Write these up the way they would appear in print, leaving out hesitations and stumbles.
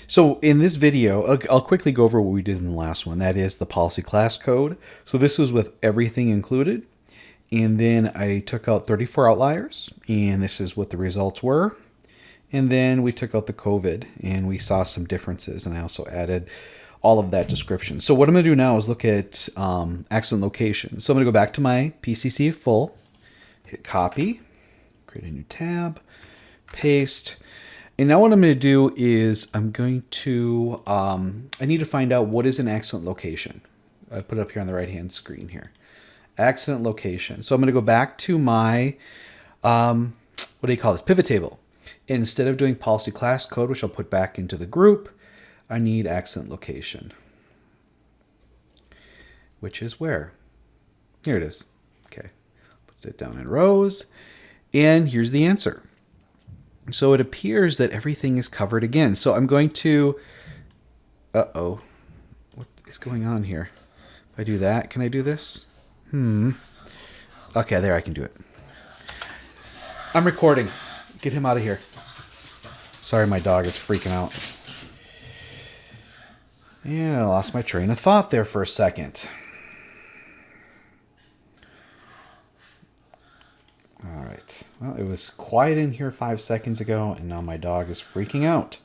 So in this video, I'll quickly go over what we did in the last one. That is the policy class code. So this was with everything included. And then I took out 34 outliers, and this is what the results were. And then we took out the COVID, and we saw some differences, and I also added all of that description. So what I'm going to do now is look at accident location. So I'm going to go back to my PCC full, hit copy, create a new tab, paste. And now what I'm going to do is I'm going to, I need to find out what is an accident location. I put it up here on the right-hand screen here. Accident location. So I'm going to go back to my, what do you call this, pivot table. And instead of doing policy class code, which I'll put back into the group, I need accident location. Which is where? Here it is. Okay. Put it down in rows. And here's the answer. So it appears that everything is covered again. So I'm going to, what is going on here? If I do that, can I do this? Okay, there, I can do it. I'm recording. Get him out of here. Sorry, my dog is freaking out. And I lost my train of thought there for a second. All right. Well, it was quiet in here 5 seconds ago, and now my dog is freaking out.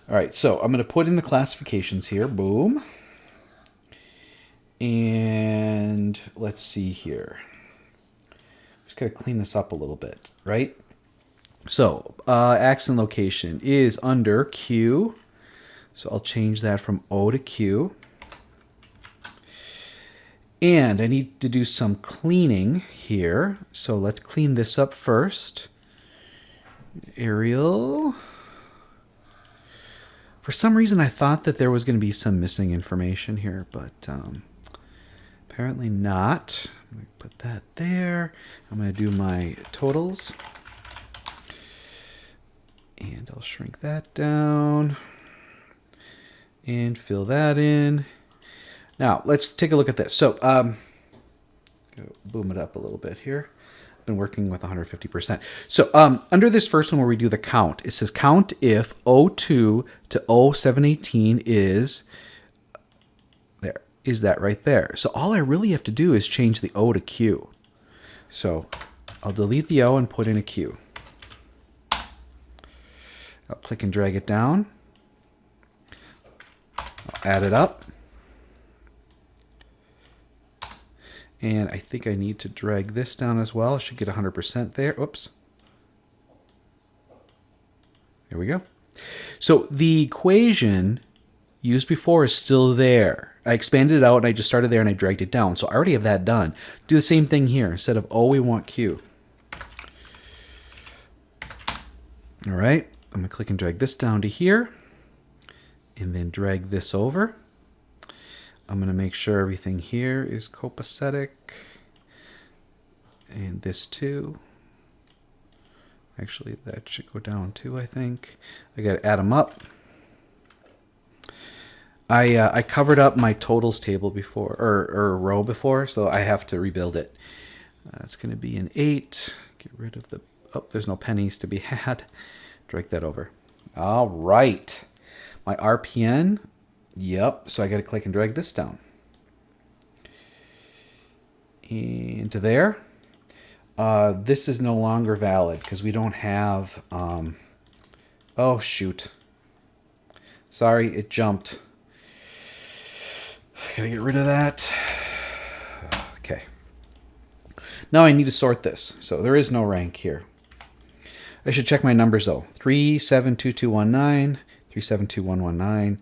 All right, so I'm going to put in the classifications here. Boom. And let's see here. Just got to clean this up a little bit, right? So accident location is under Q. So I'll change that from O to Q. And I need to do some cleaning here. So let's clean this up first. Arial. For some reason, I thought that there was going to be some missing information here, but apparently not. I'm going to put that there. I'm going to do my totals. And I'll shrink that down. And fill that in. Now, let's take a look at this. So, boom it up a little bit here. I've been working with 150%. So, under this first one where we do the count, it says count if O2 to O718 is, there, is that right there. So, all I really have to do is change the O to Q. So, I'll delete the O and put in a Q. I'll click and drag it down. I'll add it up. And I think I need to drag this down as well. I should get 100% there. Oops. There we go. So the equation used before is still there. I expanded it out and I just started there and I dragged it down. So I already have that done. Do the same thing here. Instead of O, we want Q. All right. I'm going to click and drag this down to here. And then drag this over. I'm going to make sure everything here is copacetic. And this too. Actually, that should go down too, I think. I got to add them up. I covered up my totals table before, or row before, so I have to rebuild it. It's going to be an 8. Get rid of the, oh, there's no pennies to be had. Drag that over. All right. My RPN, yep, so I got to click and drag this down. Into there. This is no longer valid because we don't have, oh shoot. Sorry, it jumped. I gotta get rid of that. Okay. Now I need to sort this. So there is no rank here. I should check my numbers though. 372219. 372119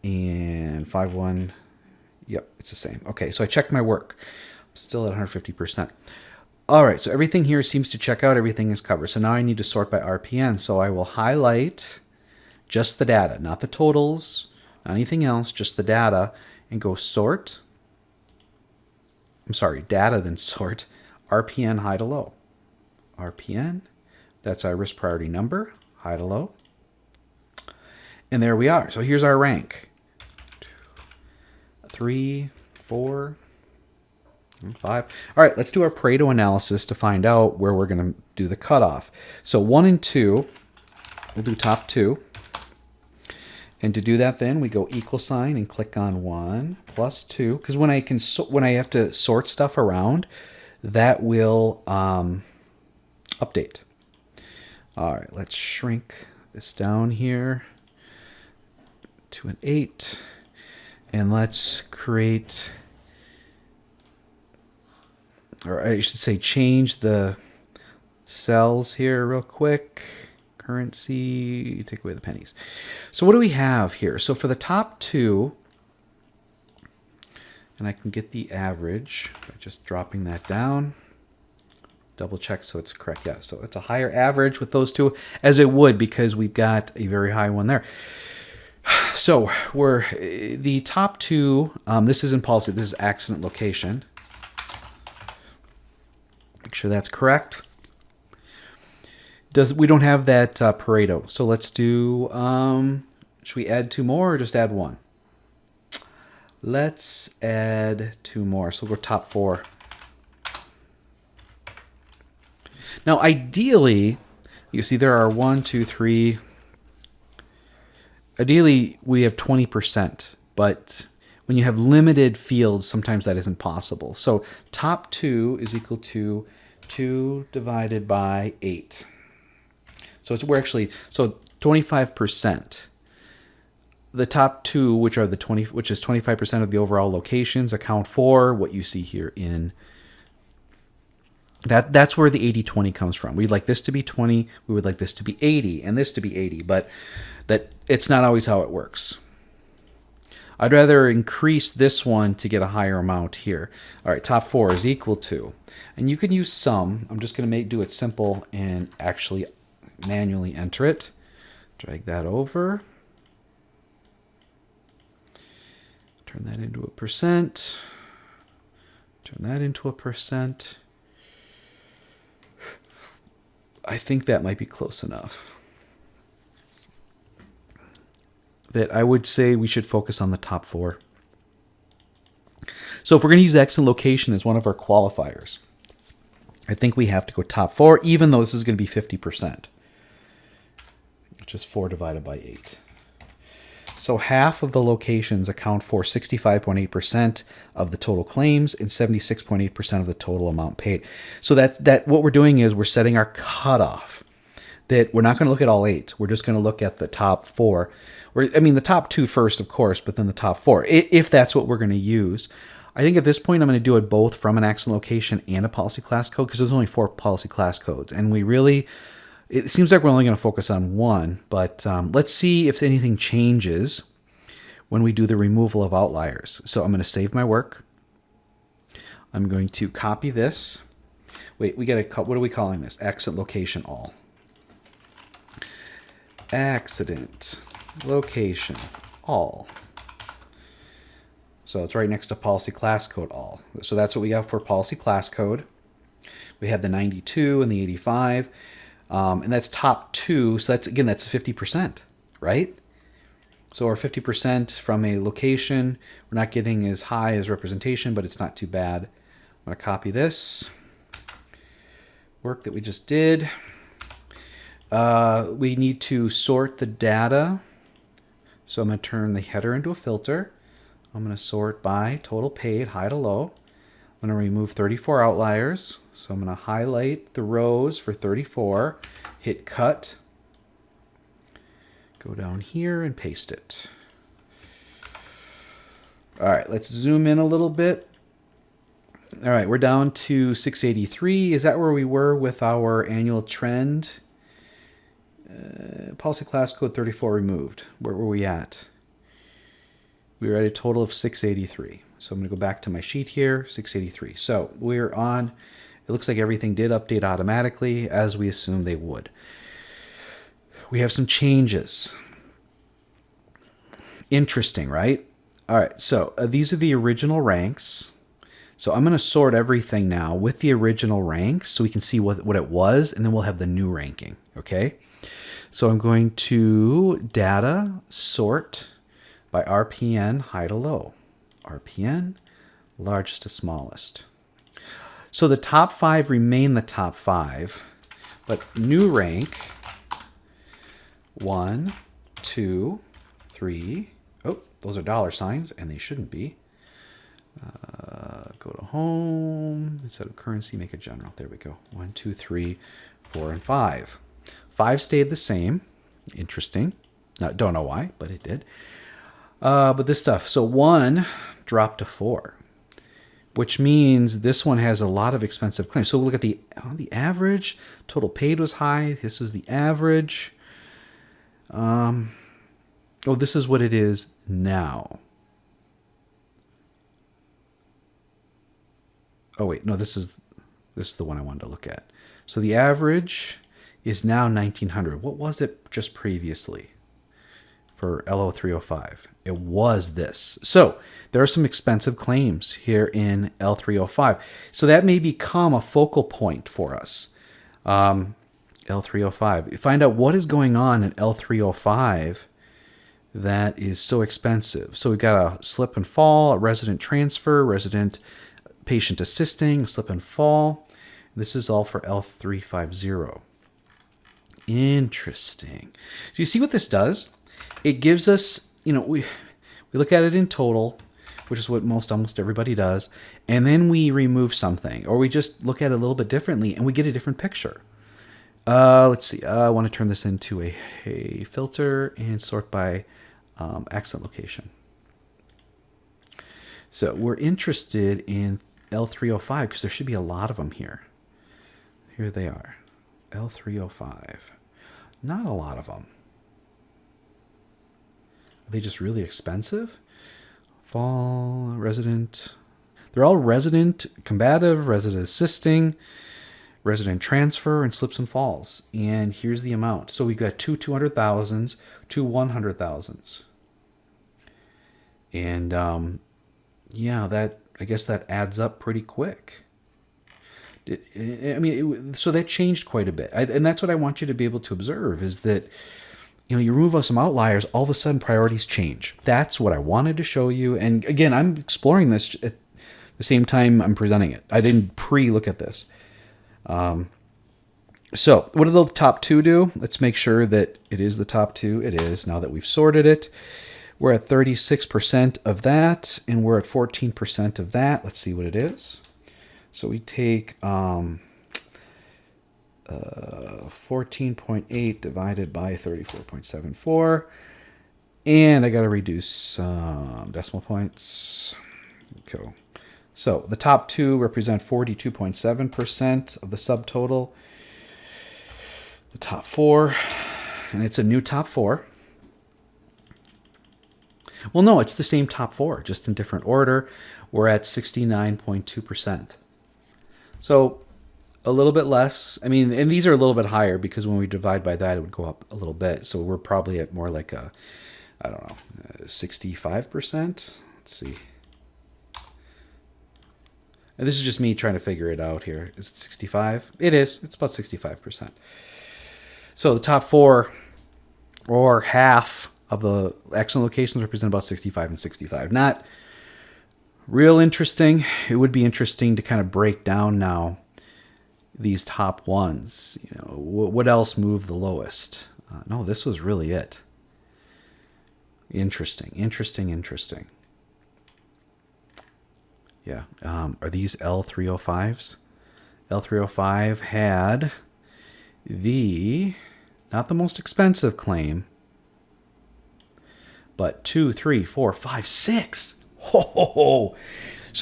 and 51. Yep, it's the same. Okay, so I checked my work. I'm still at 150%. All right, so everything here seems to check out. Everything is covered. So now I need to sort by RPN. So I will highlight just the data, not the totals, not anything else, just the data, and go sort. I'm sorry, data, then sort. RPN high to low. RPN, that's our risk priority number, high to low. And there we are. So here's our rank. 2, 3, 4, 5. All right, let's do our Pareto analysis to find out where we're going to do the cutoff. So 1 and 2, we'll do top 2. And to do that, then we go equal sign and click on 1 plus 2. Because when I have to sort stuff around, that will update. All right, let's shrink this down here to an 8. And let's create, or I should say change the cells here real quick. Currency, take away the pennies. So what do we have here? So for the top 2, and I can get the average by just dropping that down. Double check so it's correct. Yeah, so it's a higher average with those 2, as it would because we've got a very high one there. So we're the top 2. This is in policy. This is accident location. Make sure that's correct. We don't have that Pareto. So let's do, should we add 2 more or just add 1? Let's add 2 more. So we'll go top 4. Now, ideally, you see there are 1, 2, 3. Ideally, we have 20%, but when you have limited fields, sometimes that isn't possible. So top 2 is equal to 2 divided by 8. So we're actually, so 25%. The top 2, which is 25% of the overall locations, account for what you see here in that's where the 80-20 comes from. We'd like this to be 20, we would like this to be 80, and this to be 80, but that it's not always how it works. I'd rather increase this one to get a higher amount here. All right, top 4 is equal to, and you can use sum. I'm just going to do it simple and actually manually enter it. Drag that over. Turn that into a percent. Turn that into a percent. I think that might be close enough. That I would say we should focus on the top 4. So if we're going to use accident location as one of our qualifiers, I think we have to go top 4, even though this is going to be 50%. Which is 4 divided by 8. So half of the locations account for 65.8% of the total claims and 76.8% of the total amount paid. So that what we're doing is we're setting our cutoff. That we're not going to look at all 8. We're just going to look at the top 4. The top 2 first, of course, but then the top 4, if that's what we're going to use. I think at this point I'm going to do it both from an accident location and a policy class code because there's only 4 policy class codes. And it seems like we're only going to focus on 1, but let's see if anything changes when we do the removal of outliers. So I'm going to save my work. I'm going to copy this. Wait, what are we calling this? Accident location all. Accident location all. So it's right next to policy class code all. So that's what we have for policy class code. We have the 92 and the 85. And that's top 2. So that's 50%, right? So our 50% from a location, we're not getting as high as representation, but it's not too bad. I'm going to copy this work that we just did. We need to sort the data. So I'm going to turn the header into a filter. I'm going to sort by total paid, high to low. I'm going to remove 34 outliers. So I'm going to highlight the rows for 34, hit cut, go down here and paste it. All right, let's zoom in a little bit. All right, we're down to 683. Is that where we were with our annual trend? Policy class code 34 removed. Where were we at? We were at a total of 683. So I'm going to go back to my sheet here, 683. So we're on, it looks like everything did update automatically as we assumed they would. We have some changes. Interesting, right? All right, so these are the original ranks. So I'm going to sort everything now with the original ranks so we can see what it was, and then we'll have the new ranking, okay? So I'm going to data sort by RPN high to low. RPN, largest to smallest. So the top 5 remain the top 5, but new rank 1, 2, 3. Oh, those are dollar signs, and they shouldn't be. Go to home. Instead of currency, make it general. There we go. 1, 2, 3, 4, and 5. 5 stayed the same. Interesting. Don't know why, but it did. But this stuff. So 1 dropped to 4, which means this one has a lot of expensive claims. So look at the average. Total paid was high. This is the average. Oh, this is what it is now. Oh wait, no, this is the one I wanted to look at. So the average is now 1900. What was it just previously for LO305? It was this. So there are some expensive claims here in L305. So that may become a focal point for us. L305. Find out what is going on in L305 that is so expensive. So we've got a slip and fall, a resident transfer, resident patient assisting, slip and fall. This is all for L350. Interesting. So you see what this does? It gives us, we look at it in total, which is what almost everybody does, and then we remove something, or we just look at it a little bit differently, and we get a different picture. Let's see. I want to turn this into a filter and sort by accident location. So we're interested in L305 because there should be a lot of them here. Here they are. L305. Not a lot of them. Are they just really expensive? Fall, resident. They're all resident combative, resident assisting, resident transfer, and slips and falls. And here's the amount. So we've got two 200,000s, two 100,000s. And yeah, I guess that adds up pretty quick. So that changed quite a bit. And that's what I want you to be able to observe is that, you remove some outliers, all of a sudden priorities change. That's what I wanted to show you. And again, I'm exploring this at the same time I'm presenting it. I didn't pre-look at this. So what do the top 2 do? Let's make sure that it is the top 2. It is, now that we've sorted it. We're at 36% of that, and we're at 14% of that. Let's see what it is. So we take 14.8 divided by 34.74. And I got to reduce some decimal points. Okay. So the top 2 represent 42.7% of the subtotal. The top 4, and it's a new top 4. Well, no, it's the same top 4, just in different order. We're at 69.2%. So a little bit less. I mean, and these are a little bit higher because when we divide by that, it would go up a little bit. So we're probably at more like 65%. Let's see. And this is just me trying to figure it out here. Is it 65? It is. It's about 65%. So the top 4, or half of the accident locations, represent about 65 and 65. Not real interesting. It would be interesting to kind of break down now these top ones. What else moved the lowest? No, this was really it. Interesting. Yeah. Are these L305s? L305 had not the most expensive claim, but 2, 3, 4, 5, 6. So,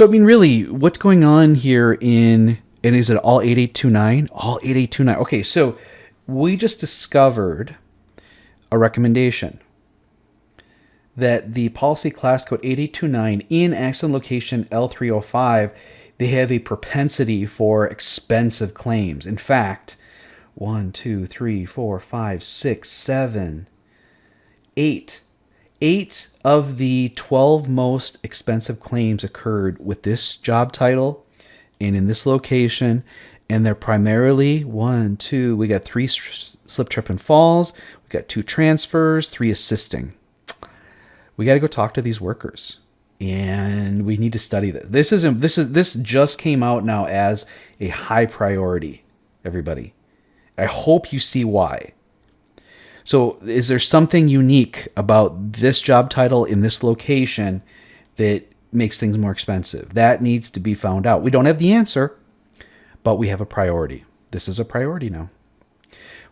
I mean, really, what's going on here and is it all 8829? All 8829. Okay, so we just discovered a recommendation that the policy class code 8829 in accident location L305, they have a propensity for expensive claims. In fact, 1, 2, 3, 4, 5, 6, 7, 8. 8 of the 12 most expensive claims occurred with this job title and in this location. And they're primarily we got 3 slip, trip, and falls. We got 2 transfers, 3 assisting. We got to go talk to these workers. And we need to study this. This just came out now as a high priority, everybody. I hope you see why. So is there something unique about this job title in this location that makes things more expensive? That needs to be found out. We don't have the answer, but we have a priority. This is a priority now.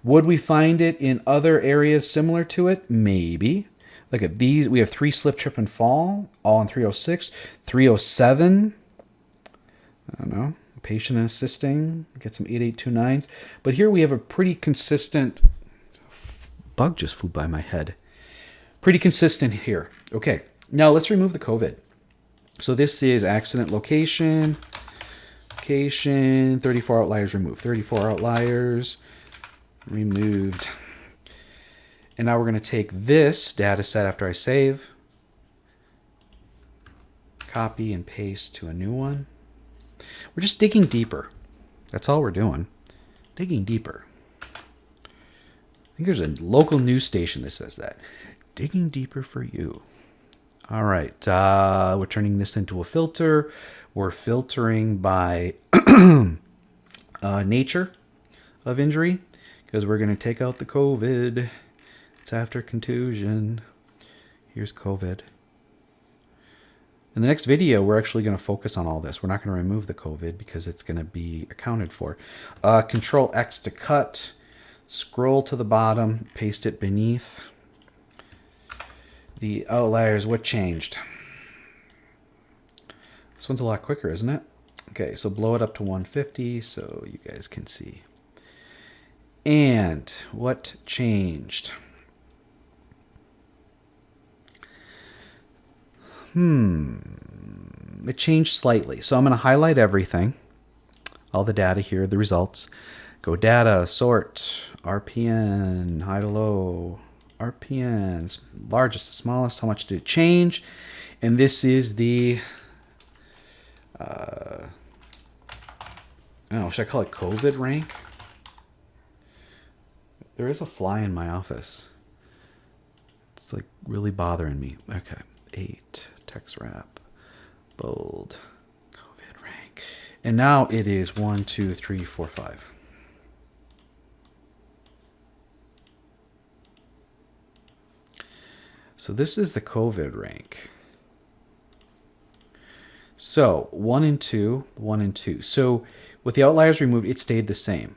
Would we find it in other areas similar to it? Maybe. Look at these. We have 3 slip, trip, and fall, all in 306. 307. I don't know. Patient and assisting. Get some 8829s. But here we have a pretty consistent... Bug just flew by my head. Pretty consistent here. Okay. Now let's remove the COVID. So this is accident location. 34 outliers removed. 34 outliers removed. And now we're going to take this data set after I save. Copy and paste to a new one. We're just digging deeper. That's all we're doing. Digging deeper. I think there's a local news station that says that. Digging deeper for you. All right. We're turning this into a filter. We're filtering by nature of injury because we're going to take out the COVID. It's after contusion. Here's COVID. In the next video, we're actually going to focus on all this. We're not going to remove the COVID because it's going to be accounted for. Control X to cut. Scroll to the bottom. Paste it beneath. The outliers, what changed? This one's a lot quicker, isn't it? Okay, so blow it up to 150 so you guys can see. And what changed? It changed slightly. So I'm going to highlight everything. All the data here, the results. Go data, sort, RPN, high to low, RPN, largest to smallest, how much did it change? And this is the, should I call it COVID rank? There is a fly in my office. It's like really bothering me. Okay, 8, text wrap, bold, COVID rank. And now it is 1, 2, 3, 4, 5. So this is the COVID rank. So 1 and 2, 1 and 2. So with the outliers removed, it stayed the same.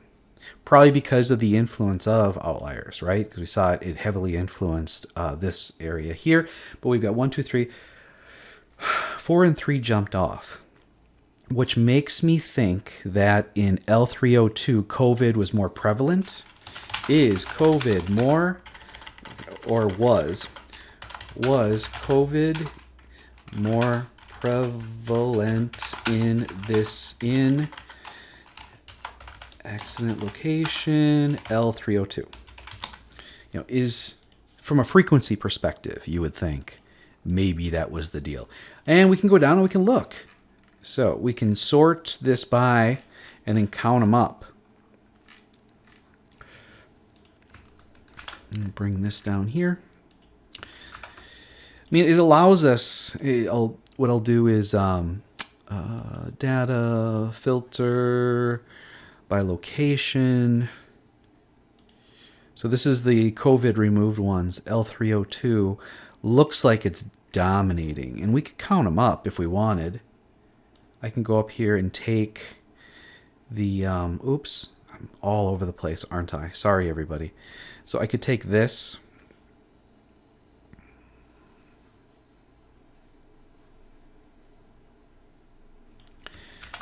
Probably because of the influence of outliers, right? Because we saw it heavily influenced this area here. But we've got 1, 2, 3. 4 and 3 jumped off, which makes me think that in L302, COVID was more prevalent. Is COVID more, or was COVID more prevalent in accident location L302? Is from a frequency perspective, you would think maybe that was the deal. And we can go down and we can look. So we can sort this by and then count them up. And bring this down here. I mean, it allows us, what I'll do is data, filter by location. So this is the COVID removed ones, L302. Looks like it's dominating. And we could count them up if we wanted. I can go up here and take the, oops, I'm all over the place, aren't I? Sorry, everybody. So I could take this.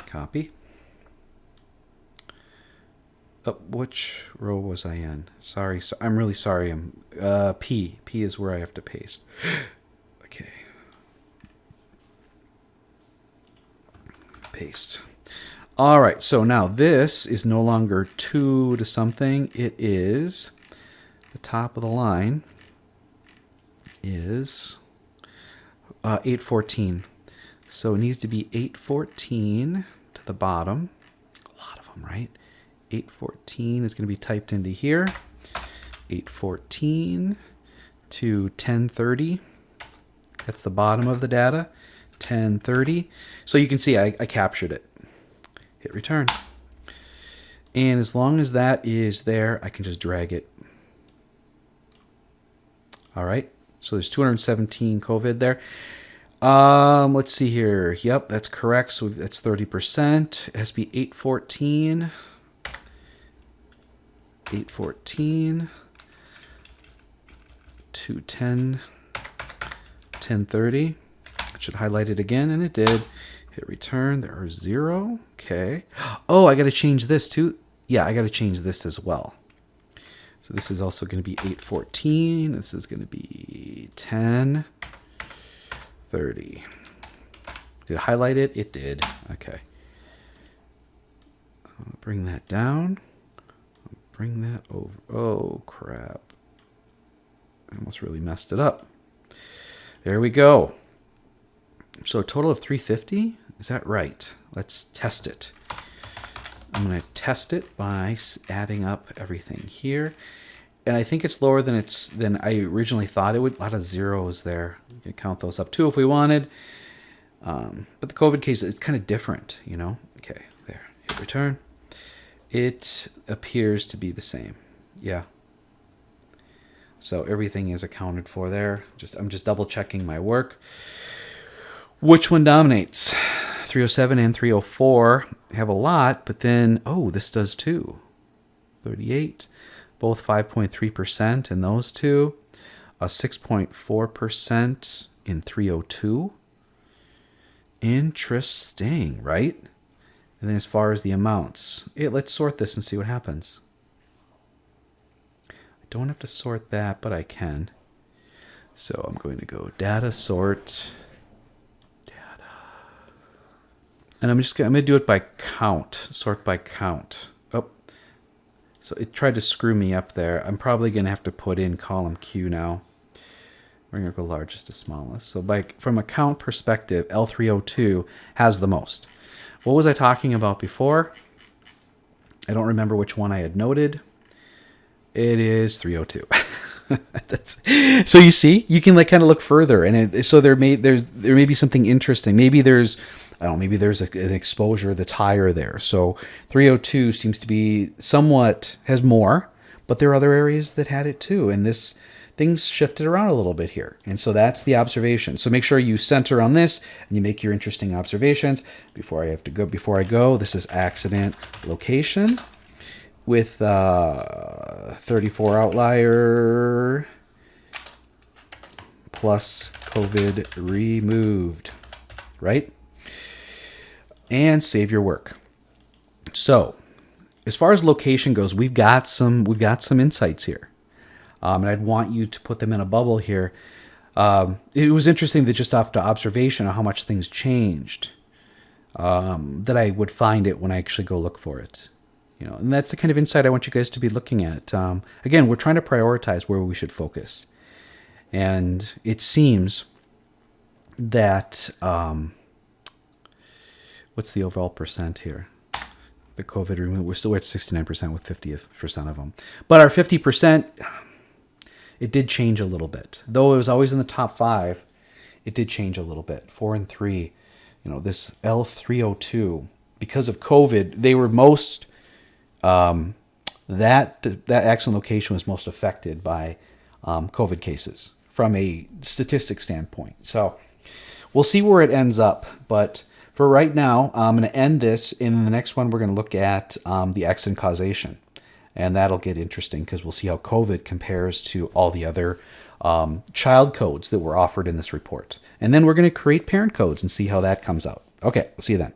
Copy. Which row was I in? Sorry, I'm really sorry. P is where I have to paste. Okay. Paste. All right, so now this is no longer 2 to something. It is the top of the line is 814. So it needs to be 814 to the bottom. A lot of them, right? 814 is going to be typed into here. 814 to 1030. That's the bottom of the data. 1030. So you can see I captured it. Hit return. And as long as that is there, I can just drag it All right. So there's 217 COVID there. Let's see here. Yep, that's correct. So that's 30%. It has to be 814. 814. 210. 1030. I should highlight it again, and it did. Hit return. There are 0. Okay. Oh, I got to change this too. Yeah, I got to change this as well. So this is also going to be 814. This is going to be 1030. Did it highlight it? It did. Okay. I'll bring that down. I'll bring that over. Oh, crap. I almost really messed it up. There we go. So a total of 350? Is that right? Let's test it. I'm going to test it by adding up everything here. And I think it's lower than I originally thought it would. A lot of zeros there. You can count those up too if we wanted. But the COVID case, it's kind of different, you know? Okay, there. Hit return. It appears to be the same. Yeah. So everything is accounted for there. I'm just double checking my work. Which one dominates? 307 and 304 have a lot, but then, oh, this does too. 38, both 5.3% in those two. A 6.4% in 302. Interesting, right? And then as far as the amounts, let's sort this and see what happens. I don't have to sort that, but I can. So I'm going to go data sort. And I'm going to do it by count, sort by count. Oh, so it tried to screw me up there. I'm probably going to have to put in column Q now. We're going to go largest to smallest. So from a count perspective, L302 has the most. What was I talking about before? I don't remember which one I had noted. It is 302. So you see, you can kind of look further, and so there may be something interesting. Maybe there's an exposure that's higher there. So 302 seems to be has more, but there are other areas that had it too, and things shifted around a little bit here, and so that's the observation. So make sure you center on this and you make your interesting observations. Before I go, this is accident location with 34 outlier plus COVID removed, right? And save your work. So as far as location goes, we've got some insights here. And I'd want you to put them in a bubble here. It was interesting that just after observation of how much things changed, that I would find it when I actually go look for it. And that's the kind of insight I want you guys to be looking at. Again, we're trying to prioritize where we should focus. And it seems that, what's the overall percent here? The COVID removed, we're still at 69% with 50% of them. But our 50%, it did change a little bit. Though it was always in the top 5, it did change a little bit. 4 and 3, this L302, because of COVID, they were most... that accident location was most affected by COVID cases from a statistic standpoint. So we'll see where it ends up. But for right now, I'm going to end this. In the next one, we're going to look at the accident causation. And that'll get interesting because we'll see how COVID compares to all the other child codes that were offered in this report. And then we're going to create parent codes and see how that comes out. Okay, we'll see you then.